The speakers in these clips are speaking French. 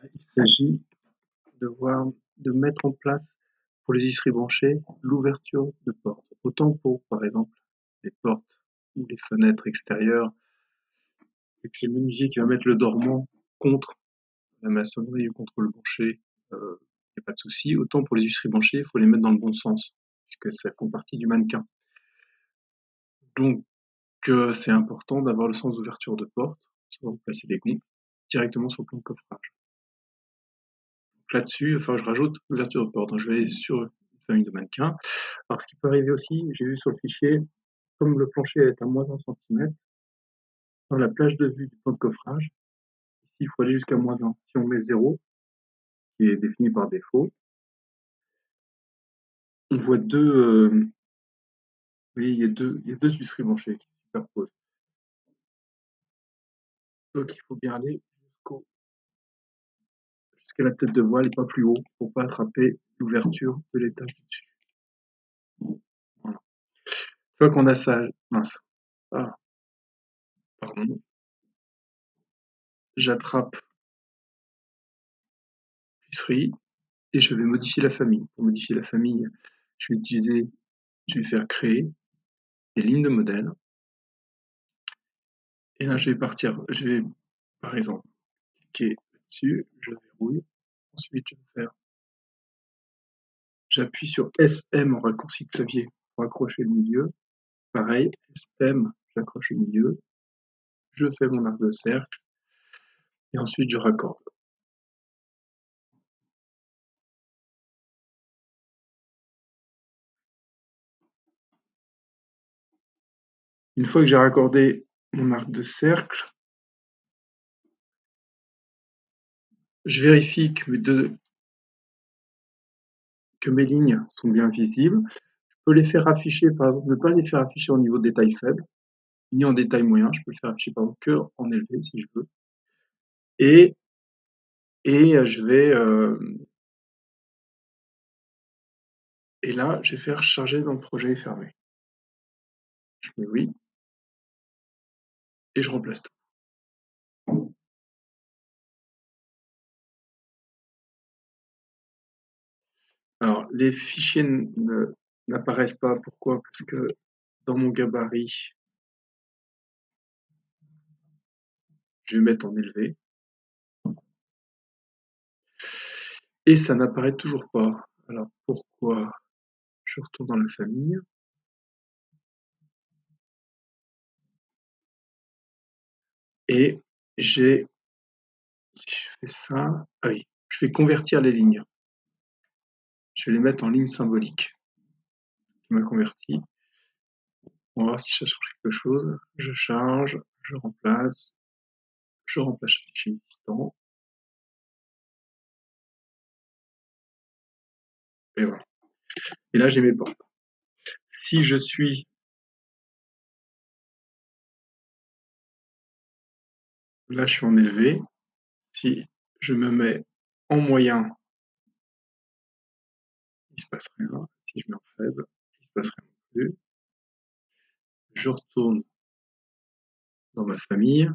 Il s'agit de mettre en place pour les huisseries branchées l'ouverture de portes. Autant pour, par exemple, les portes ou les fenêtres extérieures, et que c'est le menuisier qui va mettre le dormant contre la maçonnerie ou contre le plancher, il n'y a pas de souci. Autant pour les huisseries branchées, il faut les mettre dans le bon sens, puisque ça font partie du mannequin. Donc, c'est important d'avoir le sens d'ouverture de porte, soit vous placez des gonds directement sur le plan de coffrage. Donc là-dessus, il va falloir que je rajoute l'ouverture de porte. Donc, je vais aller sur une famille de mannequins. Alors, ce qui peut arriver aussi, j'ai vu sur le fichier, comme le plancher est à moins 1 cm, dans la plage de vue du plan de coffrage, ici, il faut aller jusqu'à moins 1. Si on met 0, qui est défini par défaut, on voit oui, il y a deux huisseries branchées qui se superposent. Donc, il faut bien aller jusqu'à la tête de voile et pas plus haut pour pas attraper l'ouverture de l'étage du dessus. Voilà. Une fois qu'on a ça, mince, pardon, j'attrape l'huisserie et je vais modifier la famille. Pour modifier la famille, je vais faire créer des lignes de modèle. Et là, je vais, par exemple, cliquer dessus, je verrouille. Ensuite, j'appuie sur SM en raccourci de clavier pour accrocher le milieu. Pareil, SM, j'accroche le milieu. Je fais mon arc de cercle. Et ensuite, je raccorde. Une fois que j'ai raccordé mon arc de cercle, je vérifie que mes lignes sont bien visibles. Je peux les faire afficher, par exemple, ne pas les faire afficher au niveau de détail faible, ni en détail moyen. Je peux le faire afficher par exemple que en élevé si je veux. Et je vais et là, je vais faire charger dans le projet fermé. Je mets oui et je remplace tout. Alors, les fichiers n'apparaissent pas. Pourquoi? Parce que dans mon gabarit, je vais mettre en élevé. Et ça n'apparaît toujours pas. Alors pourquoi? Je retourne dans la famille. Et si je fais ça, ah oui, je vais convertir les lignes. Je vais les mettre en ligne symbolique. Je m'a converti. On va voir si ça change quelque chose. Je charge, je remplace le fichier existant. Et voilà. Et là, j'ai mes portes. Si je suis là, je suis en élevé. Si je me mets en moyen, il se passe rien. Si je mets en faible, il se passe rien non plus. Je retourne dans ma famille.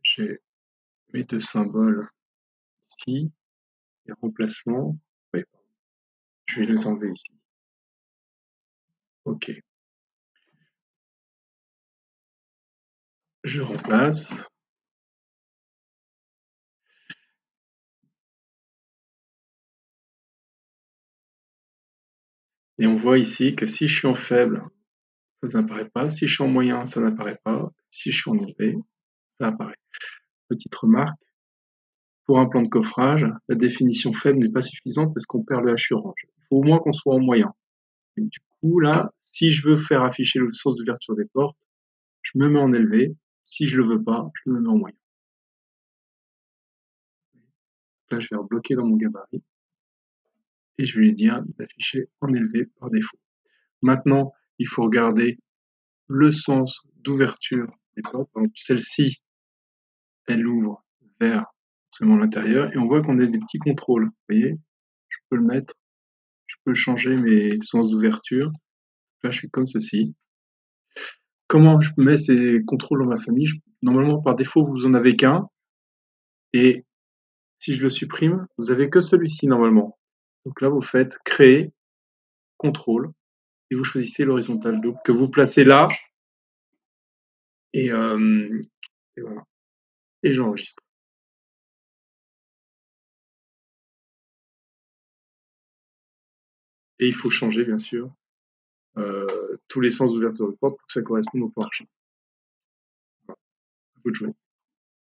J'ai mes deux symboles ici. Et remplacement, oui, je vais les enlever ici. Ok. Je remplace. Et on voit ici que si je suis en faible, ça n'apparaît pas. Si je suis en moyen, ça n'apparaît pas. Si je suis en élevé, ça apparaît. Petite remarque, pour un plan de coffrage, la définition faible n'est pas suffisante parce qu'on perd le HU orange. Il faut au moins qu'on soit en moyen. Et du coup, là, si je veux faire afficher le sens d'ouverture des portes, je me mets en élevé. Si je le veux pas, je me mets en moyen. Là, je vais rebloquer dans mon gabarit et je vais lui dire d'afficher en élevé par défaut. Maintenant, il faut regarder le sens d'ouverture des portes. Donc, celle-ci, elle ouvre vers seulement l'intérieur et on voit qu'on a des petits contrôles. Vous voyez, je peux le mettre, je peux changer mes sens d'ouverture. Là, je suis comme ceci. comment je mets ces contrôles dans ma famille? Normalement, par défaut, vous en avez qu'un, et si je le supprime, vous avez que celui-ci normalement. Donc là, vous faites créer, contrôle, et vous choisissez l'horizontale double que vous placez là, et, et voilà. Et j'enregistre. Et il faut changer, bien sûr, tous les sens d'ouverture de porte pour que ça corresponde au PowerShell. Voilà, à vous de jouer.